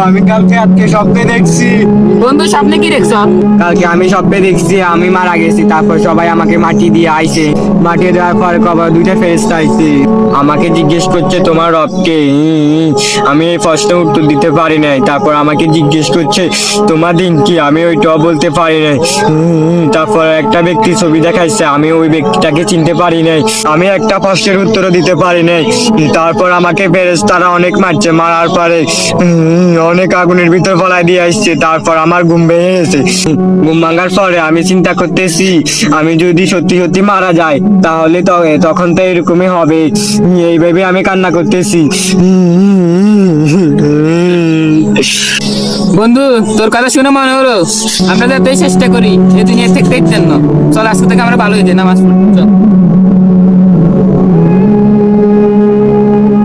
আমি কালকে আজকে স্বপ্নে দেখছি। বন্ধু স্বপ্নে কি দেখছ? কালকে আমি স্বপ্নে দেখছি আমি মারা গেছি, তারপর সবাই আমাকে মাটি দিয়ে আইছে, মাটি দেওয়ার পর কবার দুইটা ফেরেশতা আইছে, আমাকে জিজ্ঞেস করছে তোমার রবকে। আমি এই প্রশ্নের উত্তর দিতে পারি নাই। তারপর আমাকে জিজ্ঞেস করছে তোমার দিন কি, আমি ওইটাও বলতে পারি নাই। তারপর একটা ব্যক্তি ছবি দেখাইছে, আমি ওই ব্যক্তিটাকে চিনতে পারি নাই। আমি একটা প্রশ্নের উত্তরও দিতে পারি নাই। তারপর আমাকে ফেরেশতারা অনেক মারছে, মারার পরে অনেক আগুনের ভিতর ফলাই দিয়ে আসছে। তারপর আমার ঘুম ভেঙে গেছে। ঘুম ভাঙার পরে আমি চিন্তা করতেছি আমি যদি সত্যি সত্যি মারা যাই তাহলে তখন তো এরকমই হবে। এই ভেবে আমি কান্না করতেছি। বন্ধু তোর কথা শুনে মনে হলো আমরা যাতে চেষ্টা করি এই দুনিয়া থেকে দেখতেন না। চল আজকে থেকে আমরা ভালো হয়ে যাই, নামাজ পড়ি চল।